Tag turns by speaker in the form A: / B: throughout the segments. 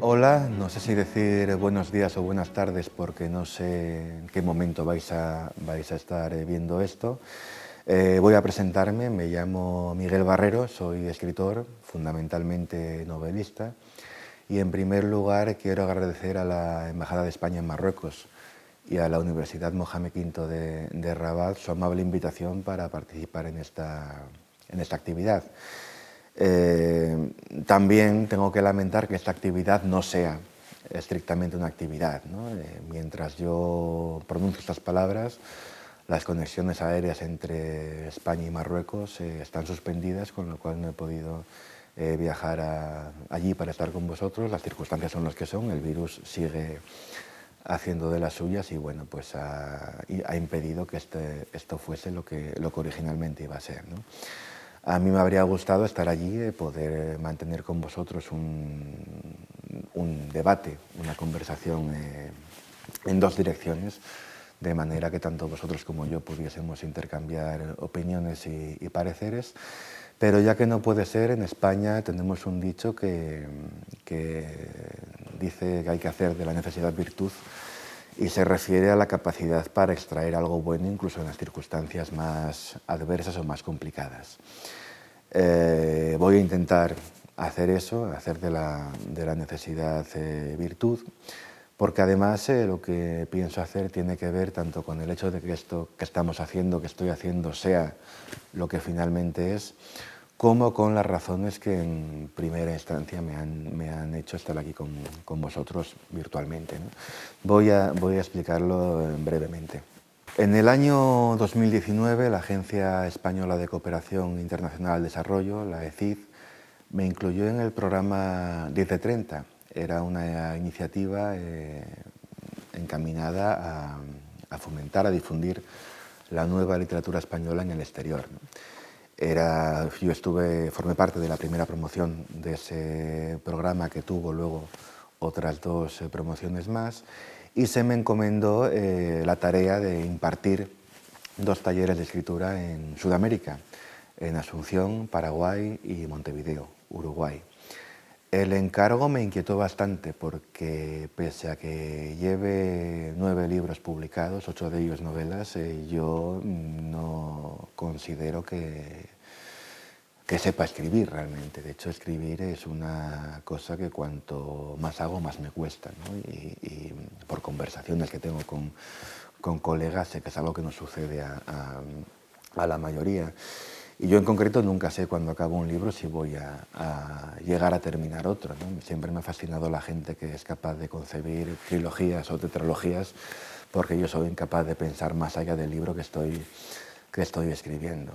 A: Hola, no sé si decir buenos días o buenas tardes porque no sé en qué momento vais a estar viendo esto. Voy a presentarme, me llamo Miguel Barrero, soy escritor, fundamentalmente novelista, y en primer lugar quiero agradecer a la Embajada de España en Marruecos y a la Universidad Mohamed V de Rabat su amable invitación para participar en esta actividad. También tengo que lamentar que esta actividad no sea estrictamente una actividad, ¿no? Mientras yo pronuncio estas palabras, las conexiones aéreas entre España y Marruecos están suspendidas, con lo cual no he podido viajar allí para estar con vosotros. Las circunstancias son las que son, el virus sigue haciendo de las suyas y bueno, pues ha impedido que esto fuese lo que originalmente iba a ser, ¿no? A mí me habría gustado estar allí, poder mantener con vosotros un debate, una conversación en dos direcciones, de manera que tanto vosotros como yo pudiésemos intercambiar opiniones y pareceres. Pero ya que no puede ser, en España tenemos un dicho que dice que hay que hacer de la necesidad virtud y se refiere a la capacidad para extraer algo bueno incluso en las circunstancias más adversas o más complicadas. Voy a intentar hacer eso, hacer de la necesidad virtud, porque además lo que pienso hacer tiene que ver tanto con el hecho de que esto que estamos haciendo, que estoy haciendo, sea lo que finalmente es, como con las razones que en primera instancia me han hecho estar aquí con vosotros virtualmente, ¿no? Voy a explicarlo brevemente. En el año 2019, la Agencia Española de Cooperación Internacional al Desarrollo, la ECID, me incluyó en el programa 10 de 30. Era una iniciativa encaminada a fomentar, a difundir la nueva literatura española en el exterior, ¿no? Yo formé parte de la primera promoción de ese programa, que tuvo luego otras dos promociones más, y se me encomendó la tarea de impartir dos talleres de escritura en Sudamérica, en Asunción, Paraguay, y Montevideo, Uruguay. El encargo me inquietó bastante porque, pese a que lleve 9 libros publicados, 8 de ellos novelas, yo no considero que sepa escribir realmente. De hecho, escribir es una cosa que cuanto más hago, más me cuesta, ¿no? Y por conversaciones que tengo con colegas, sé que es algo que nos sucede a la mayoría. Y yo en concreto nunca sé cuando acabo un libro si voy a llegar a terminar otro, ¿no? Siempre me ha fascinado la gente que es capaz de concebir trilogías o tetralogías, porque yo soy incapaz de pensar más allá del libro que estoy escribiendo.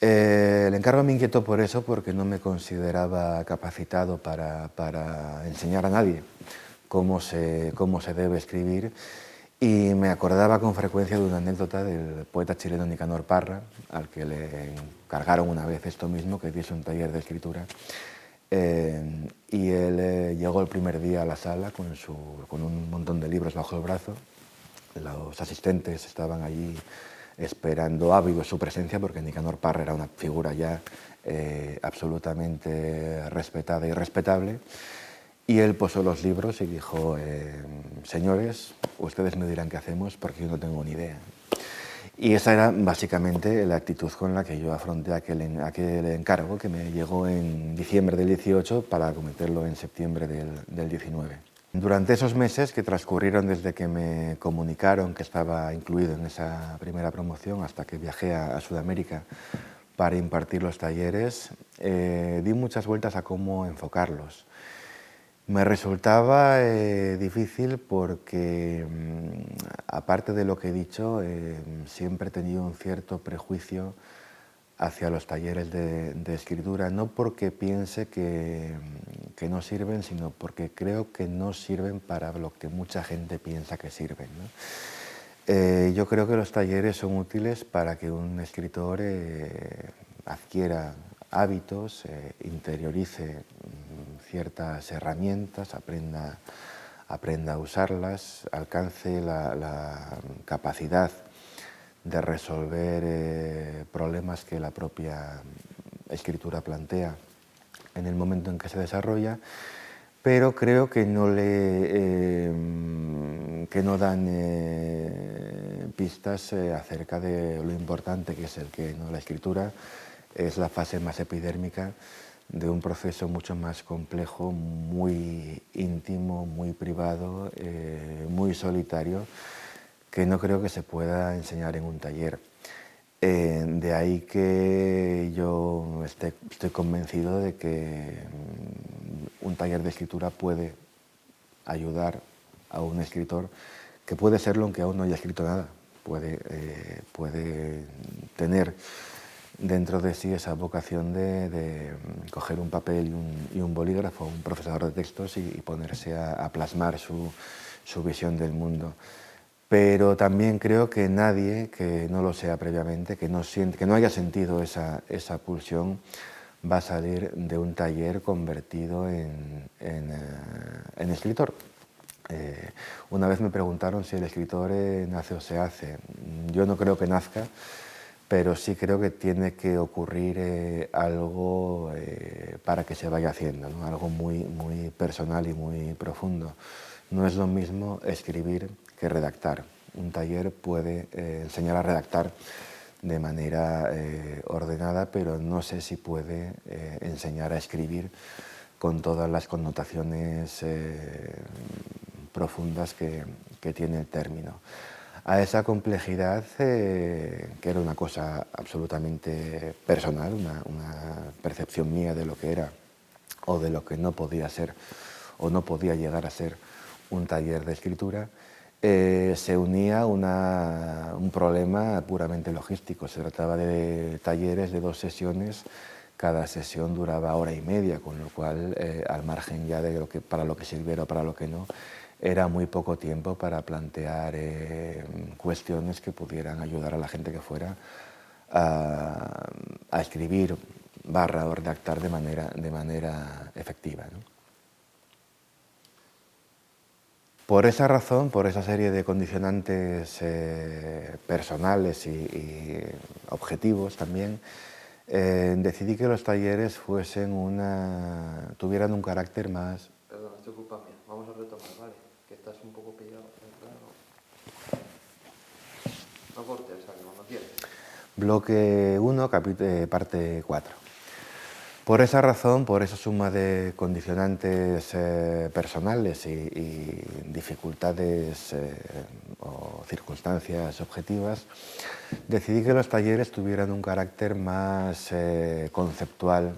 A: El encargo me inquietó por eso, porque no me consideraba capacitado para enseñar a nadie cómo se debe escribir, y me acordaba con frecuencia de una anécdota del poeta chileno Nicanor Parra, al que le encargaron una vez esto mismo, que diese un taller de escritura, y él llegó el primer día a la sala con un montón de libros bajo el brazo. Los asistentes estaban allí esperando ávidos su presencia, porque Nicanor Parra era una figura ya absolutamente respetada y respetable. Y él posó los libros y dijo: señores, ustedes me dirán qué hacemos porque yo no tengo ni idea. Y esa era básicamente la actitud con la que yo afronté aquel encargo, que me llegó en diciembre del 18 para acometerlo en septiembre del 19. Durante esos meses que transcurrieron desde que me comunicaron que estaba incluido en esa primera promoción hasta que viajé a Sudamérica para impartir los talleres, di muchas vueltas a cómo enfocarlos. Me resultaba difícil porque, aparte de lo que he dicho, siempre he tenido un cierto prejuicio hacia los talleres de escritura, no porque piense que no sirven, sino porque creo que no sirven para lo que mucha gente piensa que sirven, ¿no? Yo creo que los talleres son útiles para que un escritor adquiera hábitos, interiorice ciertas herramientas, aprenda a usarlas, alcance la capacidad de resolver problemas que la propia escritura plantea en el momento en que se desarrolla, pero creo que no dan pistas acerca de lo importante que es la escritura es la fase más epidérmica de un proceso mucho más complejo, muy íntimo, muy privado, muy solitario, que no creo que se pueda enseñar en un taller. De ahí que yo estoy convencido de que un taller de escritura puede ayudar a un escritor, que puede serlo aunque aún no haya escrito nada, puede tener dentro de sí esa vocación de coger un papel y un bolígrafo, un procesador de textos y ponerse a plasmar su visión del mundo. Pero también creo que nadie que no lo sea previamente, que no haya sentido esa pulsión, va a salir de un taller convertido en escritor. Una vez me preguntaron si el escritor nace o se hace. Yo no creo que nazca, pero sí creo que tiene que ocurrir algo para que se vaya haciendo, ¿no? Algo muy, muy personal y muy profundo. No es lo mismo escribir que redactar. Un taller puede enseñar a redactar de manera ordenada, pero no sé si puede enseñar a escribir con todas las connotaciones profundas que tiene el término. A esa complejidad, que era una cosa absolutamente personal, una percepción mía de lo que era o de lo que no podía ser o no podía llegar a ser un taller de escritura, se unía un problema puramente logístico. Se trataba de talleres de 2 sesiones, cada sesión duraba hora y media, con lo cual, al margen ya de para lo que sirviera o para lo que no, era muy poco tiempo para plantear cuestiones que pudieran ayudar a la gente que fuera a escribir o redactar de manera efectiva, ¿no? Por esa razón, por esa serie de condicionantes personales y objetivos también, decidí que los talleres tuvieran un carácter más...
B: Perdona, esto es culpa mía. Vamos a retomar, ¿vale? Que estás un poco pillado. No cortes, cuando quieras.
A: Bloque 1, parte 4. Por esa razón, por esa suma de condicionantes personales y dificultades o circunstancias objetivas, decidí que los talleres tuvieran un carácter más conceptual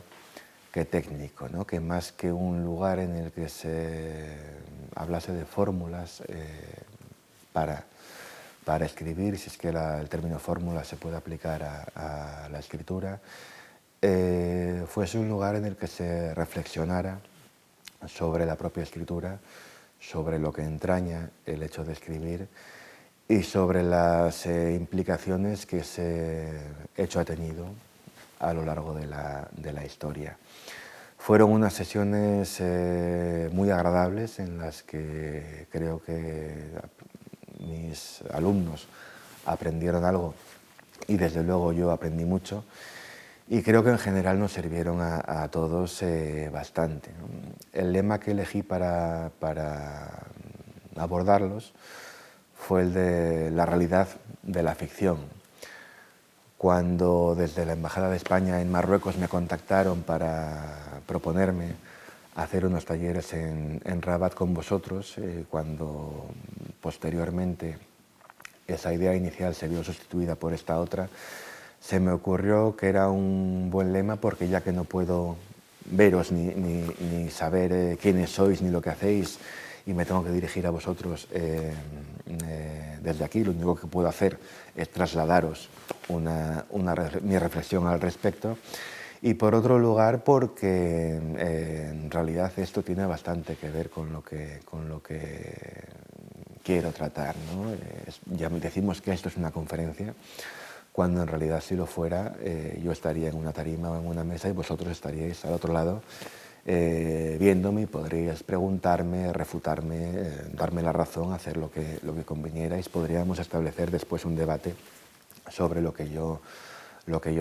A: que técnico, ¿no? Que más que un lugar en el que se hablase de fórmulas para escribir, si es que el término fórmula se puede aplicar a la escritura, fuese un lugar en el que se reflexionara sobre la propia escritura, sobre lo que entraña el hecho de escribir y sobre las implicaciones que ese hecho ha tenido a lo largo de la historia. Fueron unas sesiones muy agradables en las que creo que mis alumnos aprendieron algo y desde luego yo aprendí mucho. Y creo que en general nos sirvieron a todos bastante. El lema que elegí para abordarlos fue el de la realidad de la ficción. Cuando desde la Embajada de España en Marruecos me contactaron para proponerme hacer unos talleres en Rabat con vosotros, cuando posteriormente esa idea inicial se vio sustituida por esta otra, se me ocurrió que era un buen lema porque ya que no puedo veros ni saber quiénes sois ni lo que hacéis y me tengo que dirigir a vosotros desde aquí, lo único que puedo hacer es trasladaros mi reflexión al respecto. Y por otro lugar, porque en realidad esto tiene bastante que ver con lo que quiero tratar, ¿no? Ya decimos que esto es una conferencia, cuando en realidad si lo fuera, yo estaría en una tarima o en una mesa y vosotros estaríais al otro lado viéndome y podríais preguntarme, refutarme, darme la razón, hacer lo que convinierais. Podríamos establecer después un debate sobre lo que yo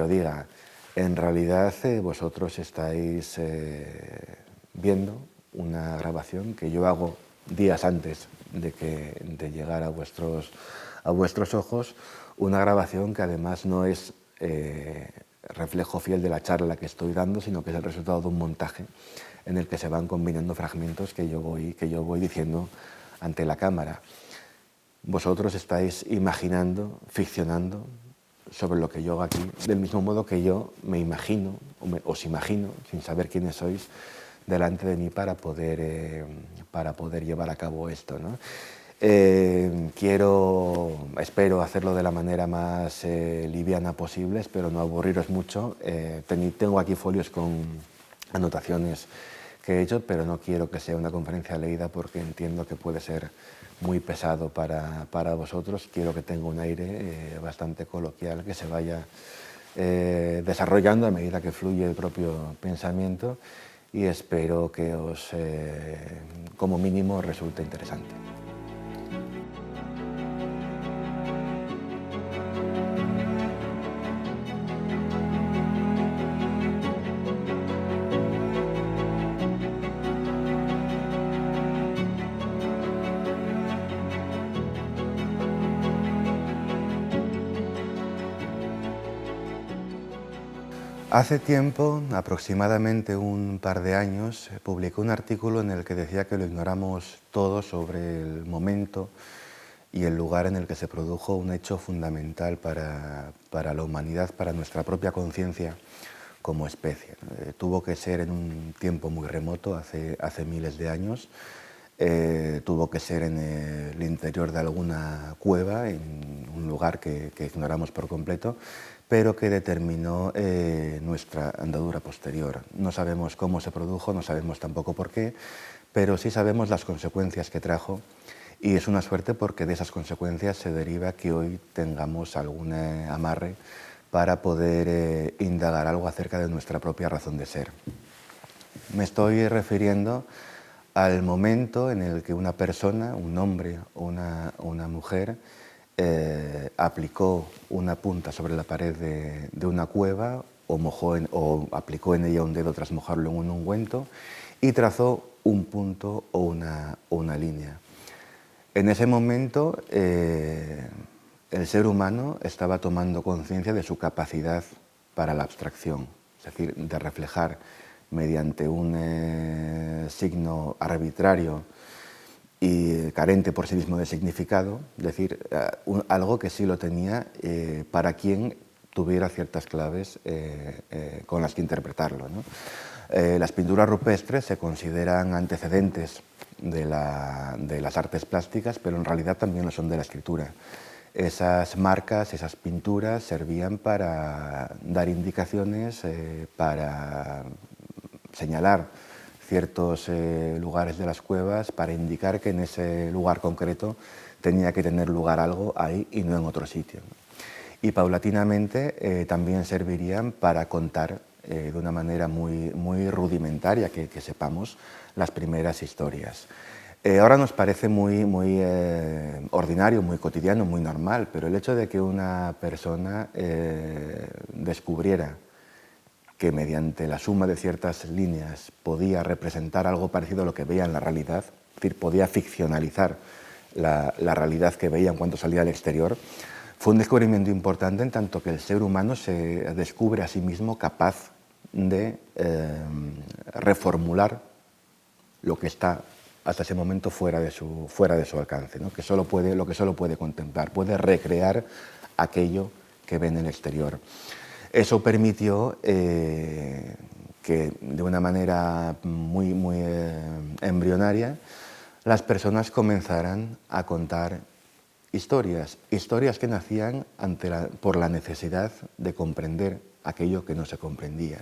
A: diga. En realidad vosotros estáis viendo una grabación que yo hago días antes de llegar a vuestros ojos, una grabación que además no es reflejo fiel de la charla que estoy dando, sino que es el resultado de un montaje en el que se van combinando fragmentos que yo voy diciendo ante la cámara. Vosotros estáis imaginando, ficcionando sobre lo que yo hago aquí, del mismo modo que yo me imagino, os imagino, sin saber quiénes sois, delante de mí para poder llevar a cabo esto, ¿no? Espero hacerlo de la manera más liviana posible, espero no aburriros mucho. Tengo aquí folios con anotaciones que he hecho, pero no quiero que sea una conferencia leída porque entiendo que puede ser muy pesado para vosotros. Quiero que tenga un aire bastante coloquial, que se vaya desarrollando a medida que fluye el propio pensamiento, y espero que como mínimo, resulte interesante. Hace tiempo, aproximadamente un par de años, publiqué un artículo en el que decía que lo ignoramos todo sobre el momento y el lugar en el que se produjo un hecho fundamental para la humanidad, para nuestra propia conciencia como especie. Tuvo que ser en un tiempo muy remoto, hace miles de años. Tuvo que ser en el interior de alguna cueva, en un lugar que ignoramos por completo, pero que determinó nuestra andadura posterior. No sabemos cómo se produjo, no sabemos tampoco por qué, pero sí sabemos las consecuencias que trajo, y es una suerte porque de esas consecuencias se deriva que hoy tengamos algún amarre para poder indagar algo acerca de nuestra propia razón de ser. Me estoy refiriendo al momento en el que una persona, un hombre o una mujer, aplicó una punta sobre la pared de una cueva o aplicó en ella un dedo tras mojarlo en un ungüento y trazó un punto o una línea. En ese momento el ser humano estaba tomando conciencia de su capacidad para la abstracción, es decir, de reflejar mediante un signo arbitrario y carente por sí mismo de significado, es decir, algo que sí lo tenía para quien tuviera ciertas claves con las que interpretarlo, ¿no? Las pinturas rupestres se consideran antecedentes de las artes plásticas, pero en realidad también lo son de la escritura. Esas marcas, esas pinturas servían para dar indicaciones, para señalar ciertos lugares de las cuevas, para indicar que en ese lugar concreto tenía que tener lugar algo ahí y no en otro sitio. Y paulatinamente también servirían para contar de una manera muy rudimentaria, que sepamos, las primeras historias. Ahora nos parece muy ordinario, muy cotidiano, muy normal, pero el hecho de que una persona descubriera que mediante la suma de ciertas líneas podía representar algo parecido a lo que veía en la realidad, es decir, podía ficcionalizar la realidad que veía en cuanto salía al exterior, fue un descubrimiento importante en tanto que el ser humano se descubre a sí mismo capaz de reformular lo que está hasta ese momento fuera de su alcance, ¿no? Lo que solo puede contemplar, puede recrear aquello que ve en el exterior. Eso permitió que de una manera muy embrionaria las personas comenzaran a contar historias que nacían por la necesidad de comprender aquello que no se comprendía.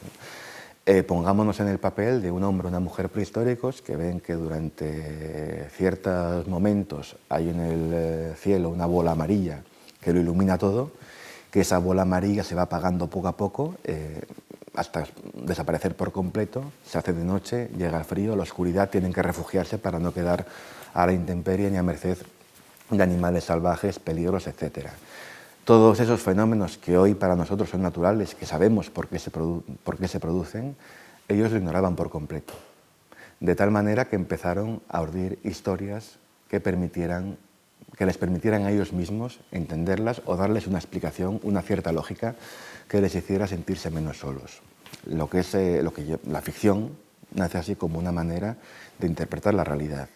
A: Pongámonos en el papel de un hombre o una mujer prehistóricos que ven que durante ciertos momentos hay en el cielo una bola amarilla que lo ilumina todo, que esa bola amarilla se va apagando poco a poco hasta desaparecer por completo, se hace de noche, llega el frío, la oscuridad, tienen que refugiarse para no quedar a la intemperie ni a merced de animales salvajes, peligros, etc. Todos esos fenómenos que hoy para nosotros son naturales, que sabemos por qué se producen, ellos lo ignoraban por completo. de tal manera que empezaron a urdir historias que les permitieran a ellos mismos entenderlas o darles una explicación, una cierta lógica que les hiciera sentirse menos solos. La ficción nace así como una manera de interpretar la realidad.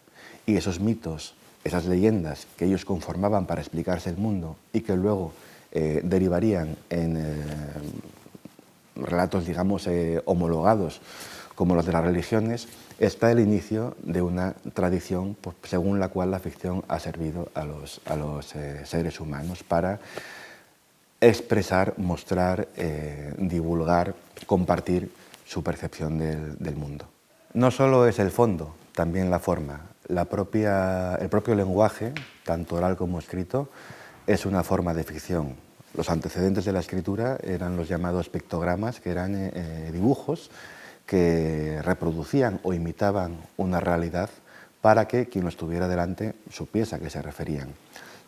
A: Y esos mitos, esas leyendas que ellos conformaban para explicarse el mundo y que luego derivarían en relatos, digamos, homologados como los de las religiones, está el inicio de una tradición según la cual la ficción ha servido a los seres humanos para expresar, mostrar, divulgar, compartir su percepción del mundo. No solo es el fondo, también la forma. El propio lenguaje, tanto oral como escrito, es una forma de ficción. Los antecedentes de la escritura eran los llamados pictogramas, que eran dibujos que reproducían o imitaban una realidad para que quien lo estuviera delante supiese a qué se referían.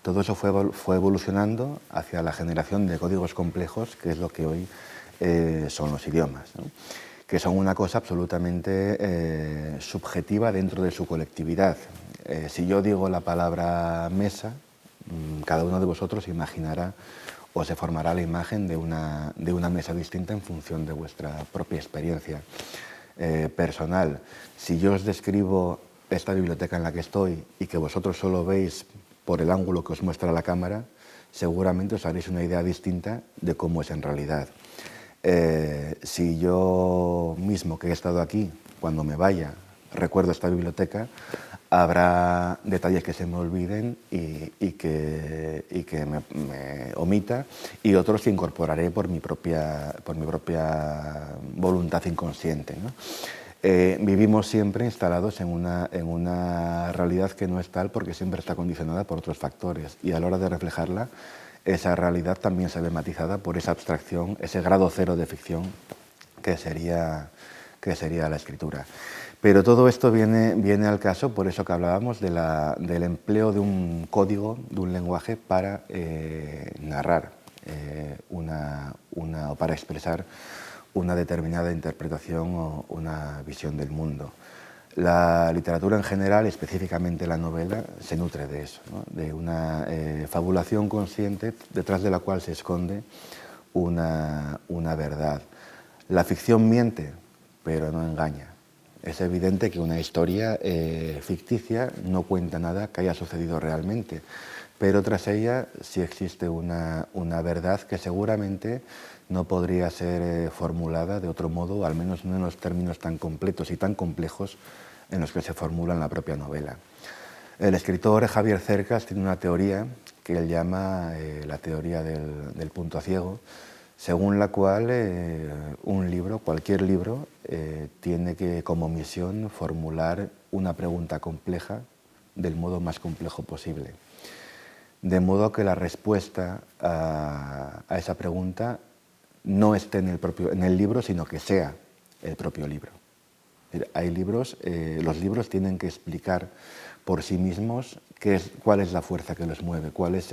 A: Todo eso fue evolucionando hacia la generación de códigos complejos, que es lo que hoy son los idiomas, ¿no? Que son una cosa absolutamente subjetiva dentro de su colectividad. Si yo digo la palabra mesa, cada uno de vosotros imaginará o se formará la imagen de una mesa distinta en función de vuestra propia experiencia personal. Si yo os describo esta biblioteca en la que estoy y que vosotros solo veis por el ángulo que os muestra la cámara, seguramente os haréis una idea distinta de cómo es en realidad. Si yo mismo, que he estado aquí, cuando me vaya, recuerdo esta biblioteca, habrá detalles que se me olviden y que me omita, y otros que incorporaré por mi propia voluntad inconsciente, ¿no? Vivimos siempre instalados en una realidad que no es tal porque siempre está condicionada por otros factores, y a la hora de reflejarla, esa realidad también se ve matizada por esa abstracción, ese grado cero de ficción que sería la escritura. Pero todo esto viene al caso, por eso que hablábamos del empleo de un código, de un lenguaje para narrar o para expresar una determinada interpretación o una visión del mundo. La literatura en general, específicamente la novela, se nutre de eso, ¿no? De una fabulación consciente detrás de la cual se esconde una verdad. La ficción miente, pero no engaña. Es evidente que una historia ficticia no cuenta nada que haya sucedido realmente, pero tras ella sí existe una verdad que seguramente no podría ser formulada de otro modo, al menos no en los términos tan completos y tan complejos en los que se formula en la propia novela. El escritor Javier Cercas tiene una teoría que él llama la teoría del punto ciego, según la cual un libro, cualquier libro, tiene que como misión formular una pregunta compleja del modo más complejo posible. De modo que la respuesta a esa pregunta no esté en el libro, sino que sea el propio libro. Hay libros, los libros tienen que explicar por sí mismos cuál es la fuerza que los mueve, cuál es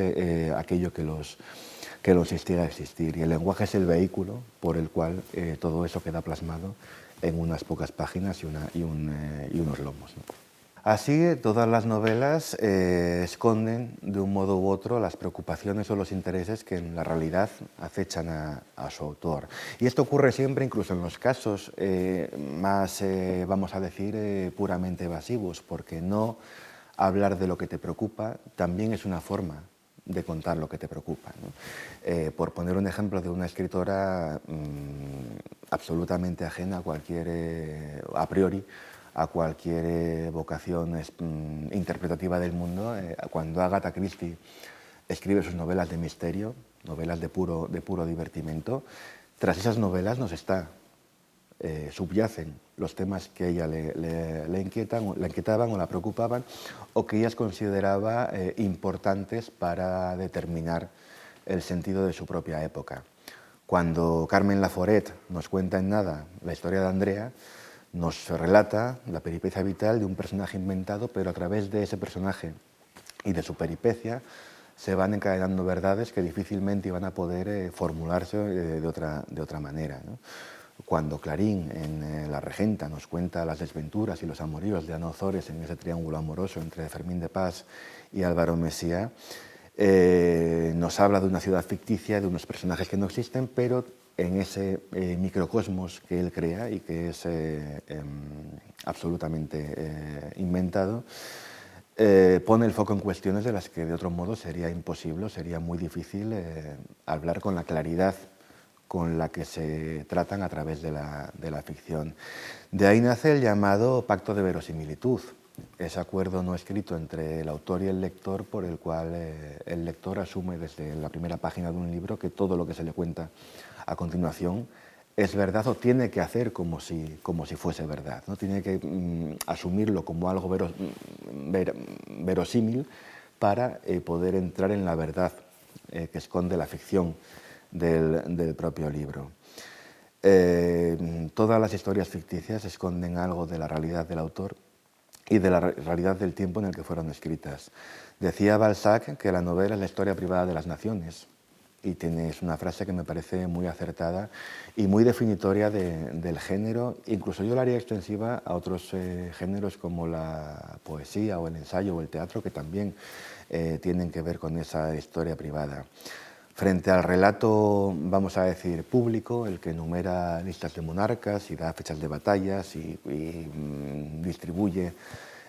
A: aquello que los instiga a existir. Y el lenguaje es el vehículo por el cual todo eso queda plasmado en unas pocas páginas y unos lomos, ¿no? Así, todas las novelas esconden de un modo u otro las preocupaciones o los intereses que en la realidad acechan a su autor. Y esto ocurre siempre, incluso en los casos más, vamos a decir, puramente evasivos, porque no hablar de lo que te preocupa también es una forma de contar lo que te preocupa, ¿no? Por poner un ejemplo de una escritora absolutamente ajena a cualquier, a priori, a cualquier vocación interpretativa del mundo, cuando Agatha Christie escribe sus novelas de misterio, novelas de puro divertimento, tras esas novelas subyacen los temas que a ella le inquietaban o la preocupaban, o que ella consideraba importantes para determinar el sentido de su propia época. Cuando Carmen Laforet nos cuenta en nada la historia de Andrea, nos relata la peripecia vital de un personaje inventado, pero a través de ese personaje y de su peripecia se van encadenando verdades que difícilmente iban a poder formularse de otra manera, ¿no? cuando Clarín en La Regenta nos cuenta las desventuras y los amoríos de Ana Ozores en ese triángulo amoroso entre Fermín de Pas y Álvaro Mesía, nos habla de una ciudad ficticia, de unos personajes que no existen, pero en ese microcosmos que él crea y que es absolutamente inventado, pone el foco en cuestiones de las que de otro modo sería imposible, sería muy difícil hablar con la claridad con la que se tratan a través de la ficción. De ahí nace el llamado pacto de verosimilitud, ese acuerdo no escrito entre el autor y el lector por el cual el lector asume desde la primera página de un libro que todo lo que se le cuenta a continuación es verdad o tiene que hacer como si fuese verdad, ¿no? Tiene que asumirlo como algo verosímil para poder entrar en la verdad que esconde la ficción del propio libro. Todas las historias ficticias esconden algo de la realidad del autor y de la realidad del tiempo en el que fueron escritas. Decía Balzac que la novela es la historia privada de las naciones, y es una frase que me parece muy acertada y muy definitoria del género. Incluso yo la haría extensiva a otros géneros como la poesía o el ensayo o el teatro, que también tienen que ver con esa historia privada. Frente al relato, vamos a decir, público, el que enumera listas de monarcas y da fechas de batallas y distribuye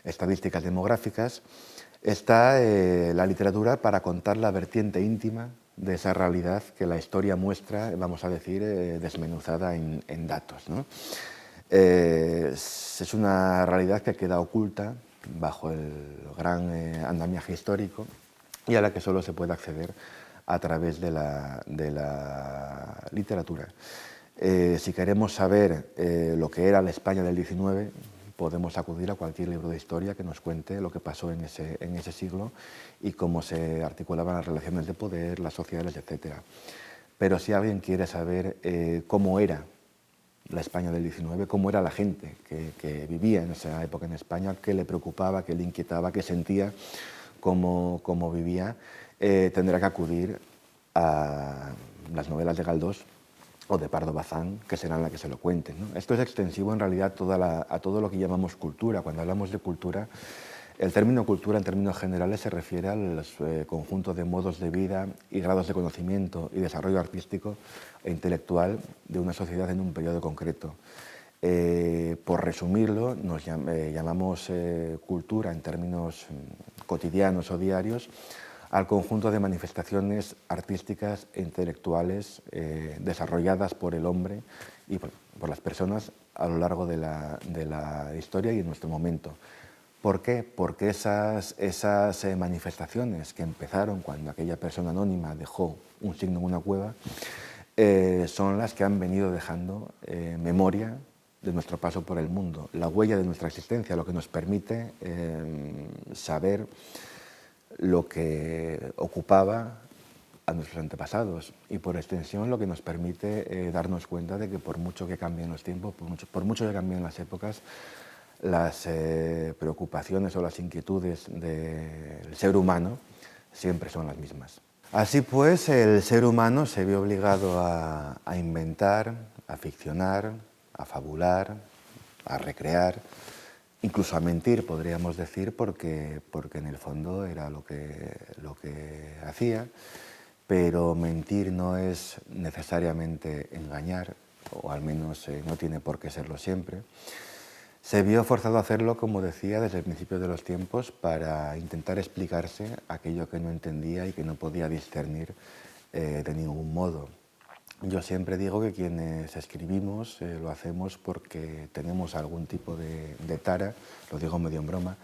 A: estadísticas demográficas, está la literatura para contar la vertiente íntima de esa realidad que la historia muestra, vamos a decir, desmenuzada en datos, ¿no? Es una realidad que queda oculta bajo el gran andamiaje histórico y a la que solo se puede acceder a través de la literatura. Si queremos saber lo que era la España del XIX, podemos acudir a cualquier libro de historia que nos cuente lo que pasó en ese siglo y cómo se articulaban las relaciones de poder, las sociales, etc. Pero si alguien quiere saber cómo era la España del XIX, cómo era la gente que vivía en esa época en España, qué le preocupaba, qué le inquietaba, qué sentía, cómo vivía, tendrá que acudir a las novelas de Galdós o de Pardo Bazán, que serán las que se lo cuenten, ¿no? Esto es extensivo en realidad a todo lo que llamamos cultura. Cuando hablamos de cultura, el término cultura en términos generales se refiere al conjunto de modos de vida y grados de conocimiento y desarrollo artístico e intelectual de una sociedad en un periodo concreto. Por resumirlo, nos llamamos cultura en términos cotidianos o diarios al conjunto de manifestaciones artísticas e intelectuales desarrolladas por el hombre y por las personas a lo largo de la historia y en nuestro momento. ¿Por qué? Porque esas manifestaciones que empezaron cuando aquella persona anónima dejó un signo en una cueva son las que han venido dejando memoria de nuestro paso por el mundo, la huella de nuestra existencia, lo que nos permite saber lo que ocupaba a nuestros antepasados y por extensión lo que nos permite darnos cuenta de que por mucho que cambien los tiempos, por mucho que cambien las épocas, las preocupaciones o las inquietudes del ser humano siempre son las mismas. Así pues, el ser humano se ve obligado a inventar, a ficcionar, a fabular, a recrear, incluso a mentir, podríamos decir, porque en el fondo era lo que hacía, pero mentir no es necesariamente engañar, o al menos no tiene por qué serlo siempre. Se vio forzado a hacerlo, como decía, desde el principio de los tiempos para intentar explicarse aquello que no entendía y que no podía discernir de ningún modo. Yo siempre digo que quienes escribimos lo hacemos porque tenemos algún tipo de tara, lo digo medio en broma,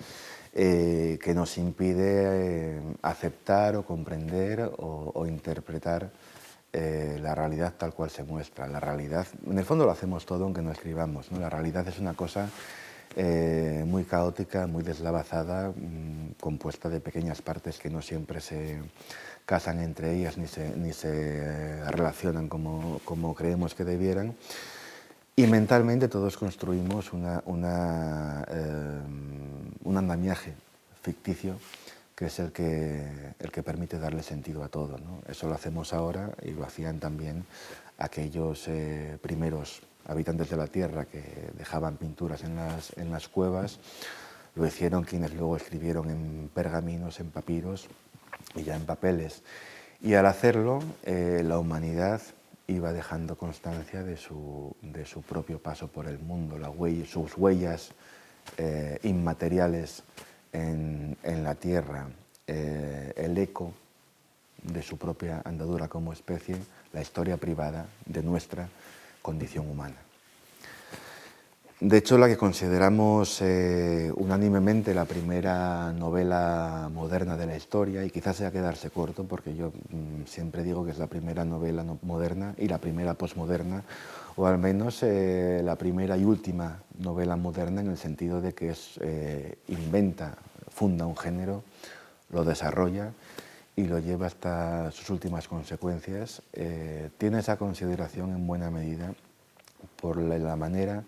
A: que nos impide aceptar o comprender o interpretar la realidad tal cual se muestra. La realidad, en el fondo lo hacemos todo aunque no escribamos, ¿no? La realidad es una cosa muy caótica, muy deslavazada, compuesta de pequeñas partes que no siempre se casan entre ellas ni se relacionan como creemos que debieran. Y mentalmente todos construimos un andamiaje ficticio que es el que permite darle sentido a todo, ¿no? Eso lo hacemos ahora y lo hacían también aquellos primeros habitantes de la tierra que dejaban pinturas en las cuevas, lo hicieron quienes luego escribieron en pergaminos, en papiros y ya en papeles. Y al hacerlo, la humanidad iba dejando constancia de su propio paso por el mundo, sus huellas inmateriales en la tierra, el eco de su propia andadura como especie, la historia privada de nuestra condición humana. De hecho, la que consideramos unánimemente la primera novela moderna de la historia, y quizás sea quedarse corto, porque yo siempre digo que es la primera novela moderna y la primera posmoderna, o al menos la primera y última novela moderna, en el sentido de que inventa, funda un género, lo desarrolla y lo lleva hasta sus últimas consecuencias. Tiene esa consideración en buena medida por la manera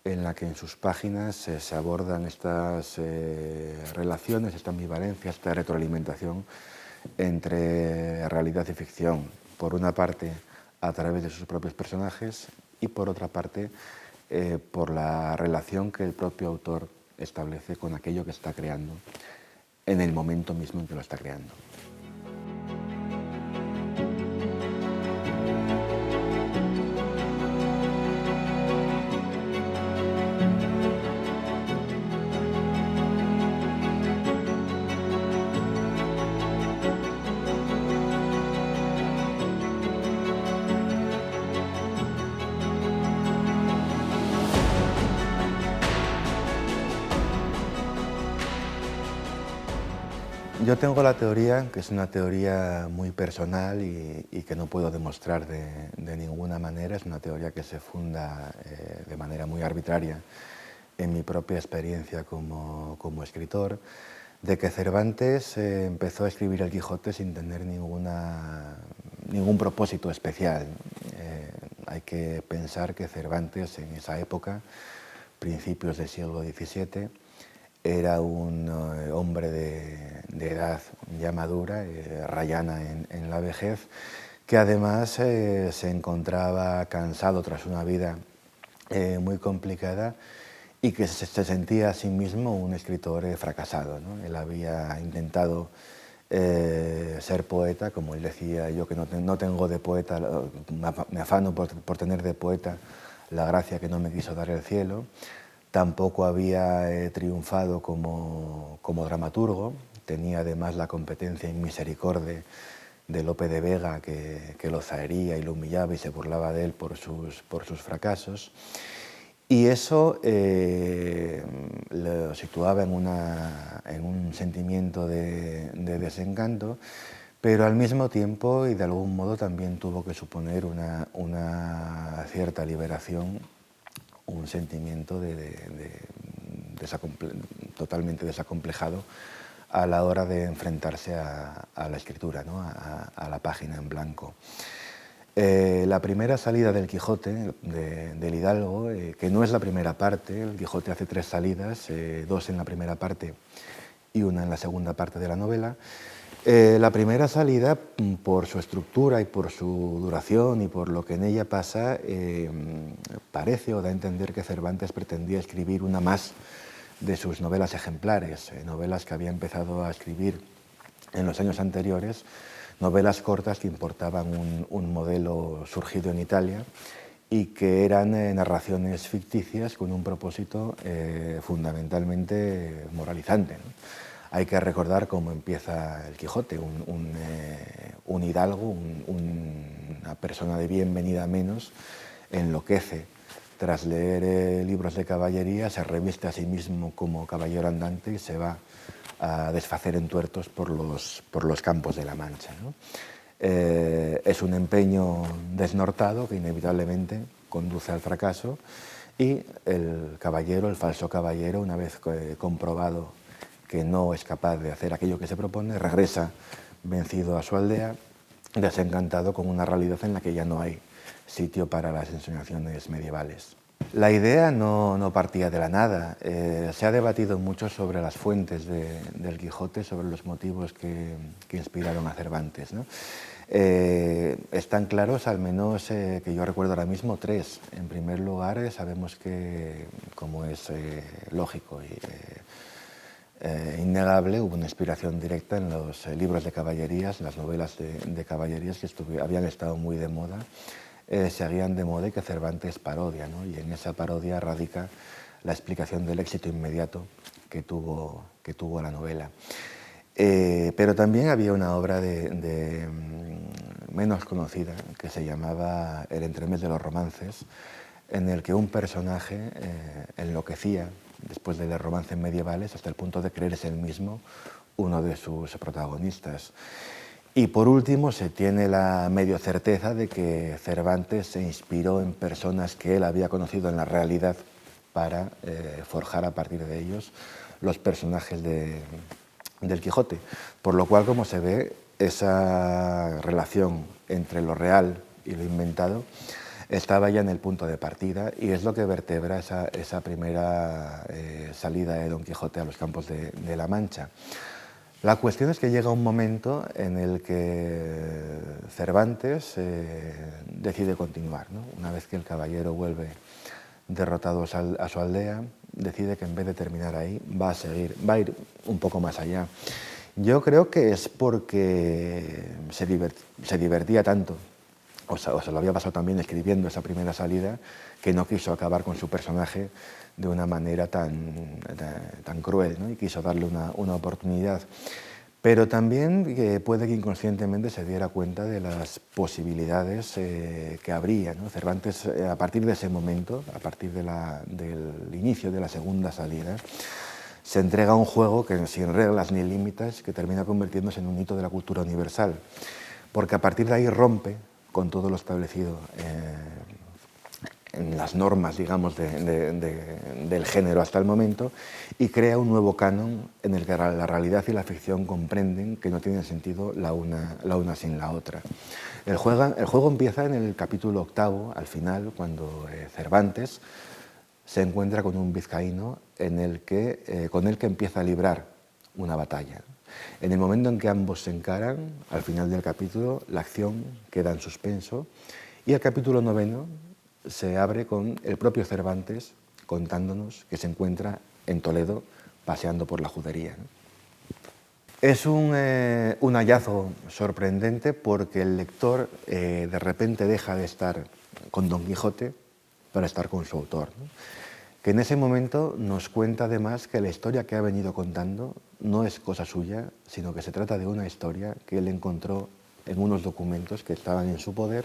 A: en la que en sus páginas se abordan estas relaciones, esta ambivalencia, esta retroalimentación entre realidad y ficción. Por una parte, a través de sus propios personajes, y por otra parte, por la relación que el propio autor establece con aquello que está creando en el momento mismo en que lo está creando. Yo tengo la teoría, que es una teoría muy personal y que no puedo demostrar de ninguna manera, es una teoría que se funda de manera muy arbitraria en mi propia experiencia como escritor, de que Cervantes empezó a escribir el Quijote sin tener ningún propósito especial. Hay que pensar que Cervantes en esa época, principios del siglo XVII, era un hombre de edad ya madura, rayana en la vejez, que además se encontraba cansado tras una vida muy complicada y que se sentía a sí mismo un escritor fracasado, ¿no? Él había intentado ser poeta, como él decía, yo que no tengo de poeta, me afano por tener de poeta la gracia que no me quiso dar el cielo. Tampoco había triunfado como dramaturgo, tenía además la competencia inmisericorde de Lope de Vega, que lo zahería y lo humillaba y se burlaba de él por sus fracasos. Y eso lo situaba en un sentimiento de desencanto, pero al mismo tiempo y de algún modo también tuvo que suponer una cierta liberación, un sentimiento totalmente desacomplejado a la hora de enfrentarse a la escritura, ¿no? a la página en blanco. La primera salida del Quijote, del Hidalgo, que no es la primera parte, el Quijote hace 3 salidas, 2 en la primera parte y 1 en la segunda parte de la novela. La primera salida, por su estructura y por su duración y por lo que en ella pasa, parece o da a entender que Cervantes pretendía escribir una más de sus novelas ejemplares, novelas que había empezado a escribir en los años anteriores, novelas cortas que importaban un modelo surgido en Italia y que eran narraciones ficticias con un propósito fundamentalmente moralizante, ¿no? Hay que recordar cómo empieza el Quijote, un hidalgo, una persona de bien venida menos, enloquece tras leer libros de caballería, se reviste a sí mismo como caballero andante y se va a desfacer en tuertos por los campos de la Mancha, ¿no? Es un empeño desnortado que inevitablemente conduce al fracaso y el caballero, el falso caballero, una vez comprobado que no es capaz de hacer aquello que se propone, regresa vencido a su aldea, desencantado con una realidad en la que ya no hay sitio para las ensoñaciones medievales. La idea no partía de la nada. Se ha debatido mucho sobre las fuentes del Quijote, sobre los motivos que inspiraron a Cervantes, ¿no? Están claros, al menos que yo recuerdo ahora mismo, tres. En primer lugar, sabemos que, como es lógico y innegable, hubo una inspiración directa en los libros de caballerías, las novelas de caballerías que habían estado muy de moda, seguían de moda y que Cervantes parodia, ¿no? Y en esa parodia radica la explicación del éxito inmediato que tuvo la novela. Pero también había una obra menos conocida que se llamaba El entremés de los romances, en el que un personaje enloquecía después de leer romances medievales hasta el punto de creerse él mismo uno de sus protagonistas. Y por último se tiene la medio certeza de que Cervantes se inspiró en personas que él había conocido en la realidad para forjar a partir de ellos los personajes del Quijote. Por lo cual, como se ve, esa relación entre lo real y lo inventado estaba ya en el punto de partida y es lo que vertebra esa primera salida de Don Quijote a los campos de la Mancha. La cuestión es que llega un momento en el que Cervantes decide continuar, ¿no? Una vez que el caballero vuelve derrotado a su aldea, decide que en vez de terminar ahí va a ir un poco más allá. Yo creo que es porque se divertía tanto, o se lo había pasado también escribiendo esa primera salida, que no quiso acabar con su personaje de una manera tan cruel, ¿no? Y quiso darle una oportunidad. Pero también puede que inconscientemente se diera cuenta de las posibilidades que habría, ¿no? Cervantes, a partir de ese momento, a partir del inicio de la segunda salida, se entrega a un juego que sin reglas ni límites, que termina convirtiéndose en un hito de la cultura universal, porque a partir de ahí rompe con todo lo establecido en las normas, digamos, del género hasta el momento, y crea un nuevo canon en el que la realidad y la ficción comprenden que no tienen sentido la una sin la otra. El juego empieza en el capítulo 8, al final, cuando Cervantes se encuentra con un vizcaíno con el que empieza a librar una batalla. En el momento en que ambos se encaran, al final del capítulo, la acción queda en suspenso y el capítulo 9 se abre con el propio Cervantes contándonos que se encuentra en Toledo paseando por la judería. Es un hallazgo sorprendente porque el lector de repente deja de estar con Don Quijote para estar con su autor, ¿no? Que en ese momento nos cuenta además que la historia que ha venido contando no es cosa suya, sino que se trata de una historia que él encontró en unos documentos que estaban en su poder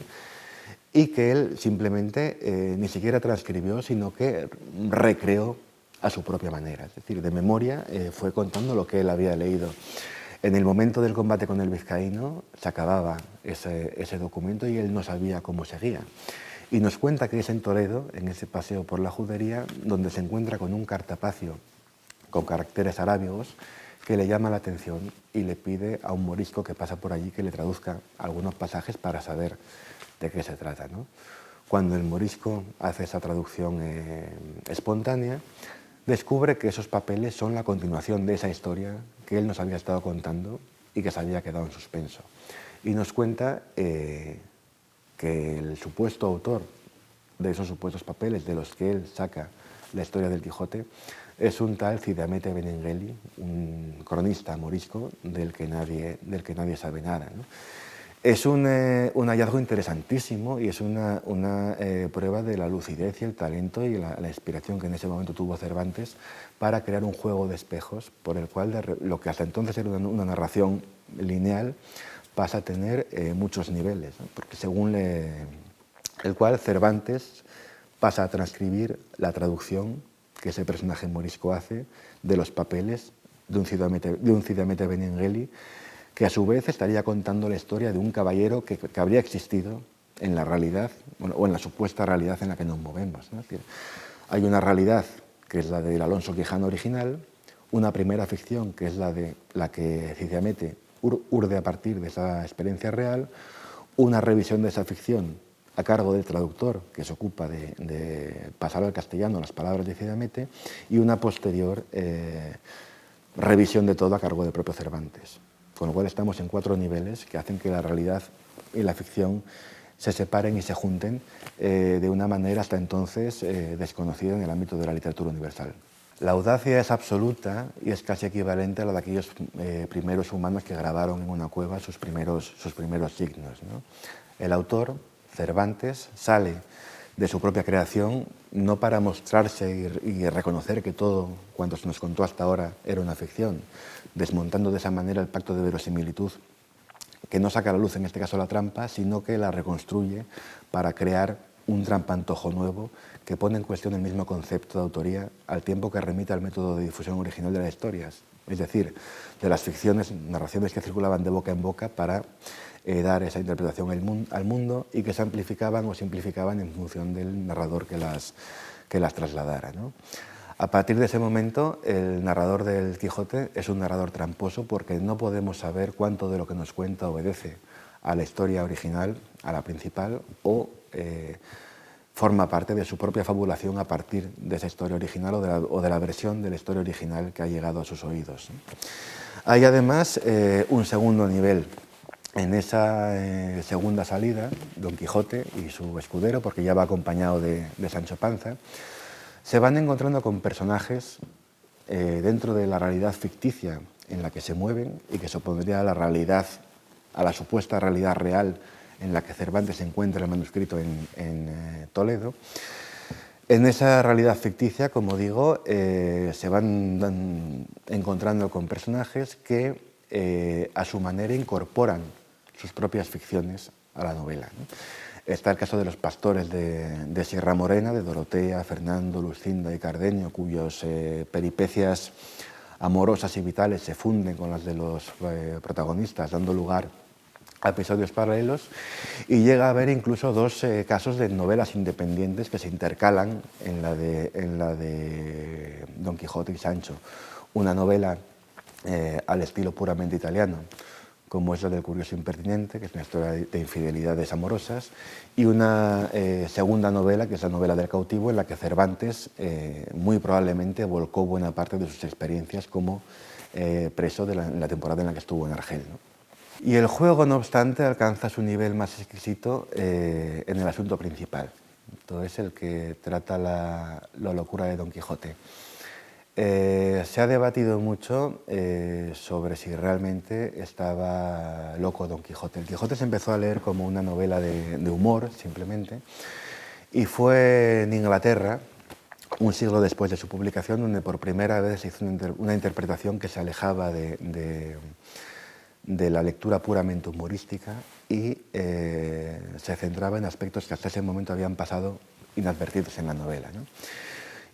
A: y que él simplemente ni siquiera transcribió, sino que recreó a su propia manera. Es decir, de memoria fue contando lo que él había leído. En el momento del combate con el vizcaíno se acababa ese documento y él no sabía cómo seguía. Y nos cuenta que es en Toledo, en ese paseo por la judería, donde se encuentra con un cartapacio con caracteres arábigos que le llama la atención y le pide a un morisco que pasa por allí que le traduzca algunos pasajes para saber de qué se trata, ¿no? Cuando el morisco hace esa traducción espontánea, descubre que esos papeles son la continuación de esa historia que él nos había estado contando y que se había quedado en suspenso. Y nos cuenta que el supuesto autor de esos supuestos papeles de los que él saca la historia del Quijote es un tal Cide Hamete Benengeli, un cronista morisco del que nadie sabe nada, ¿no? Es un hallazgo interesantísimo y es una prueba de la lucidez y el talento y la inspiración que en ese momento tuvo Cervantes para crear un juego de espejos por el cual lo que hasta entonces era una narración lineal pasa a tener muchos niveles, ¿no? Porque según el cual Cervantes pasa a transcribir la traducción que ese personaje morisco hace de los papeles de un Cide Hamete Benengeli, que a su vez estaría contando la historia de un caballero que habría existido en la realidad, bueno, o en la supuesta realidad en la que nos movemos, ¿no? Es decir, hay una realidad que es la del Alonso Quijano original, una primera ficción que es la que Cide Hamete urde a partir de esa experiencia real, una revisión de esa ficción a cargo del traductor que se ocupa de pasar al castellano las palabras de Cide Hamete y una posterior revisión de todo a cargo del propio Cervantes. Con lo cual estamos en 4 niveles que hacen que la realidad y la ficción se separen y se junten de una manera hasta entonces desconocida en el ámbito de la literatura universal. La audacia es absoluta y es casi equivalente a la de aquellos primeros humanos que grabaron en una cueva sus primeros signos, ¿no? El autor, Cervantes, sale de su propia creación no para mostrarse y reconocer que todo cuanto se nos contó hasta ahora era una ficción, desmontando de esa manera el pacto de verosimilitud que no saca a la luz en este caso la trampa, sino que la reconstruye para crear un trampantojo nuevo que pone en cuestión el mismo concepto de autoría al tiempo que remite al método de difusión original de las historias, es decir, de las ficciones, narraciones que circulaban de boca en boca para dar esa interpretación al mundo y que se amplificaban o simplificaban en función del narrador que las trasladara, ¿no? A partir de ese momento, el narrador del Quijote es un narrador tramposo porque no podemos saber cuánto de lo que nos cuenta obedece a la historia original, a la principal, o forma parte de su propia fabulación a partir de esa historia original o de la versión de la historia original que ha llegado a sus oídos. Hay además un segundo nivel en esa segunda salida, Don Quijote y su escudero, porque ya va acompañado de Sancho Panza, se van encontrando con personajes dentro de la realidad ficticia en la que se mueven y que se opondría a la realidad, a la supuesta realidad real en la que Cervantes encuentra el manuscrito en Toledo. En esa realidad ficticia, como digo, se van encontrando con personajes que a su manera incorporan sus propias ficciones a la novela, ¿no? Está el caso de los pastores de Sierra Morena, de Dorotea, Fernando, Lucinda y Cardenio, cuyos peripecias amorosas y vitales se funden con las de los protagonistas, dando lugar a episodios paralelos, y llega a haber incluso dos casos de novelas independientes que se intercalan en la de Don Quijote y Sancho. Una novela al estilo puramente italiano, como es la del Curioso Impertinente, que es una historia de infidelidades amorosas, y una segunda novela, que es la novela del cautivo, en la que Cervantes muy probablemente volcó buena parte de sus experiencias como preso en la temporada en la que estuvo en Argel, ¿no? Y el juego, no obstante, alcanza su nivel más exquisito en el asunto principal. Entonces, el que trata la locura de Don Quijote. Se ha debatido mucho sobre si realmente estaba loco Don Quijote. El Quijote se empezó a leer como una novela de humor, simplemente, y fue en Inglaterra, un siglo después de su publicación, donde por primera vez se hizo una interpretación que se alejaba de la lectura puramente humorística y se centraba en aspectos que hasta ese momento habían pasado inadvertidos en la novela, ¿no?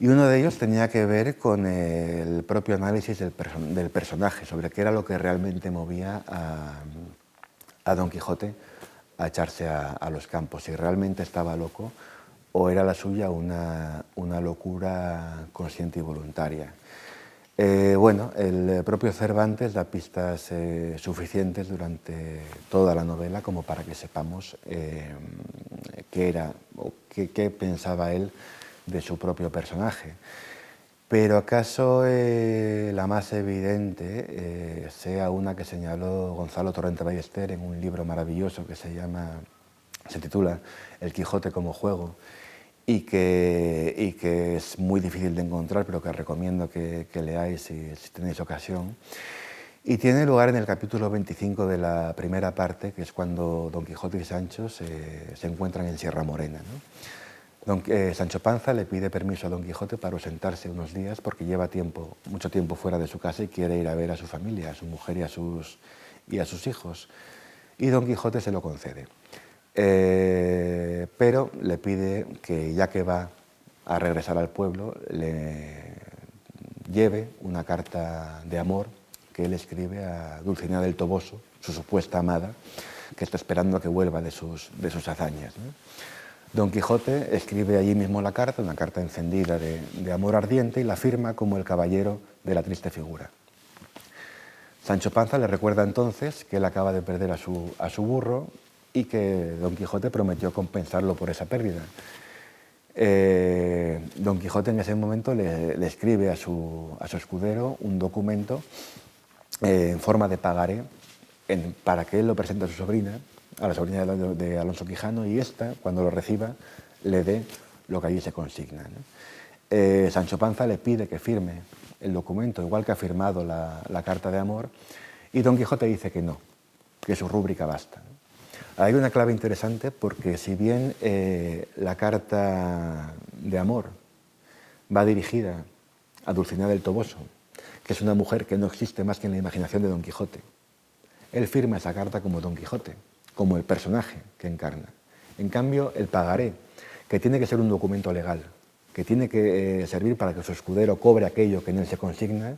A: Y uno de ellos tenía que ver con el propio análisis del personaje, sobre qué era lo que realmente movía a Don Quijote a echarse a los campos, si realmente estaba loco o era la suya una locura consciente y voluntaria. Bueno, el propio Cervantes da pistas suficientes durante toda la novela como para que sepamos qué era o qué pensaba él de su propio personaje. Pero acaso la más evidente sea una que señaló Gonzalo Torrente Ballester en un libro maravilloso que se titula El Quijote como juego, y que es muy difícil de encontrar, pero que recomiendo que leáis si tenéis ocasión. Y tiene lugar en el capítulo 25 de la primera parte, que es cuando Don Quijote y Sancho se encuentran en Sierra Morena, ¿no? Sancho Panza le pide permiso a Don Quijote para ausentarse unos días porque lleva mucho tiempo fuera de su casa y quiere ir a ver a su familia, a su mujer y a sus hijos. Y Don Quijote se lo concede. Pero le pide que, ya que va a regresar al pueblo, le lleve una carta de amor que él escribe a Dulcinea del Toboso, su supuesta amada, que está esperando a que vuelva de sus hazañas, ¿no? Don Quijote escribe allí mismo la carta, una carta encendida de amor ardiente, y la firma como el caballero de la triste figura. Sancho Panza le recuerda entonces que él acaba de perder a su burro y que Don Quijote prometió compensarlo por esa pérdida. Don Quijote en ese momento le escribe a su escudero un documento en forma de pagaré para que él lo presente a su sobrina a la sobrina de Alonso Quijano, y ésta, cuando lo reciba, le dé lo que allí se consigna, ¿no? Sancho Panza le pide que firme el documento, igual que ha firmado la carta de amor, y Don Quijote dice que no, que su rúbrica basta, ¿no? Hay una clave interesante porque si bien la carta de amor va dirigida a Dulcinea del Toboso, que es una mujer que no existe más que en la imaginación de Don Quijote, él firma esa carta como Don Quijote, como el personaje que encarna. En cambio, el pagaré, que tiene que ser un documento legal, que tiene que servir para que su escudero cobre aquello que en él se consigna,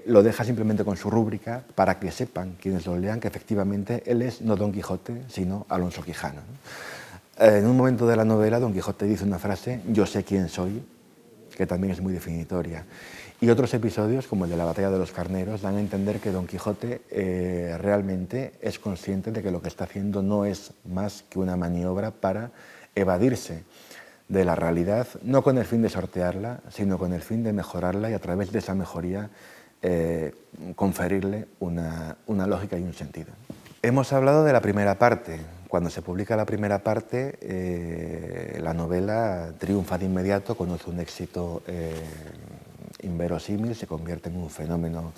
A: lo deja simplemente con su rúbrica para que sepan quienes lo lean que efectivamente él es no Don Quijote, sino Alonso Quijano, ¿no? En un momento de la novela, Don Quijote dice una frase, yo sé quién soy, que también es muy definitoria. Y otros episodios, como el de la batalla de los carneros, dan a entender que Don Quijote realmente es consciente de que lo que está haciendo no es más que una maniobra para evadirse de la realidad, no con el fin de sortearla, sino con el fin de mejorarla y a través de esa mejoría conferirle una lógica y un sentido. Hemos hablado de la primera parte. Cuando se publica la primera parte, la novela triunfa de inmediato, conoce un éxito inverosímil, se convierte en un fenómeno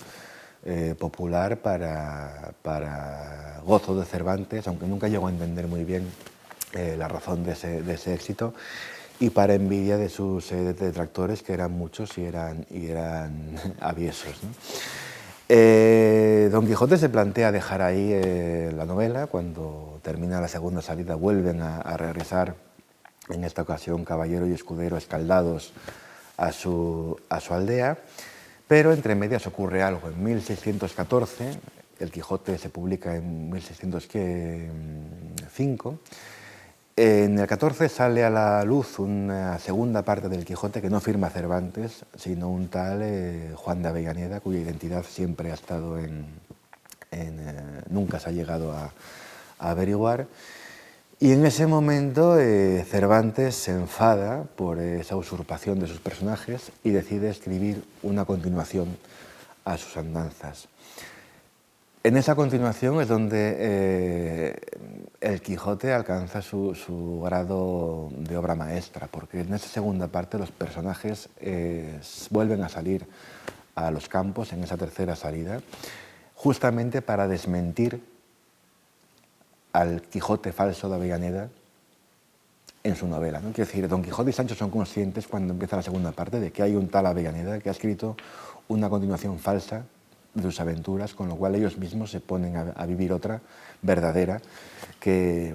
A: popular para gozo de Cervantes, aunque nunca llegó a entender muy bien la razón de ese éxito, y para envidia de sus detractores, que eran muchos y eran aviesos, ¿no? Don Quijote se plantea dejar ahí la novela. Cuando termina la segunda salida vuelven a regresar, en esta ocasión caballero y escudero escaldados, a su aldea, pero entre medias ocurre algo. En 1614, el Quijote se publica en 1605, en el 14 sale a la luz una segunda parte del Quijote que no firma Cervantes, sino un tal Juan de Avellaneda, cuya identidad siempre ha estado nunca se ha llegado a averiguar. Y en ese momento Cervantes se enfada por esa usurpación de sus personajes y decide escribir una continuación a sus andanzas. En esa continuación es donde el Quijote alcanza su grado de obra maestra, porque en esa segunda parte los personajes vuelven a salir a los campos en esa tercera salida, justamente para desmentir al Quijote falso de Avellaneda en su novela, ¿no? Quiero decir, Don Quijote y Sancho son conscientes cuando empieza la segunda parte de que hay un tal Avellaneda que ha escrito una continuación falsa de sus aventuras, con lo cual ellos mismos se ponen a vivir otra verdadera que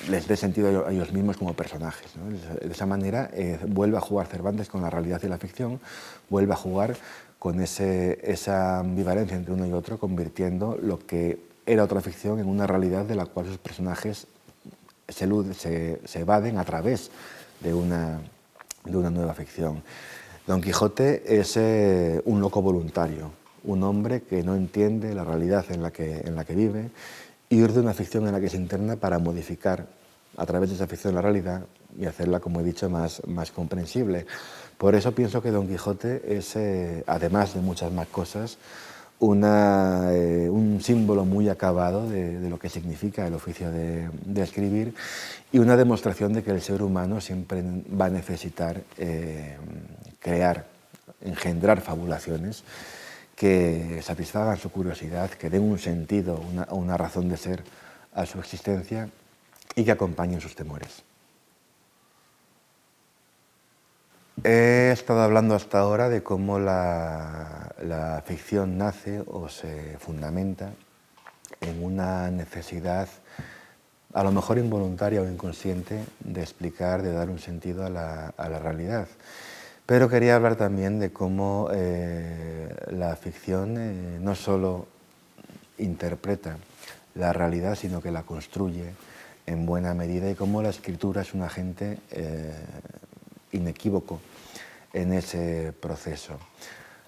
A: les dé sentido a ellos mismos como personajes, ¿no? De esa manera vuelve a jugar Cervantes con la realidad y la ficción, vuelve a jugar con esa ambivalencia entre uno y otro, convirtiendo lo que era otra ficción en una realidad de la cual sus personajes se evaden a través de una nueva ficción. Don Quijote es un loco voluntario, un hombre que no entiende la realidad en la que vive y huir de una ficción en la que se interna para modificar a través de esa ficción la realidad y hacerla, como he dicho, más comprensible. Por eso pienso que Don Quijote es, además de muchas más cosas, un símbolo muy acabado de lo que significa el oficio de escribir y una demostración de que el ser humano siempre va a necesitar crear, engendrar fabulaciones que satisfagan su curiosidad, que den un sentido, una razón de ser a su existencia y que acompañen sus temores. He estado hablando hasta ahora de cómo la ficción nace o se fundamenta en una necesidad, a lo mejor involuntaria o inconsciente, de explicar, de dar un sentido a la realidad. Pero quería hablar también de cómo la ficción no solo interpreta la realidad, sino que la construye en buena medida, y cómo la escritura es un agente inequívoco en ese proceso.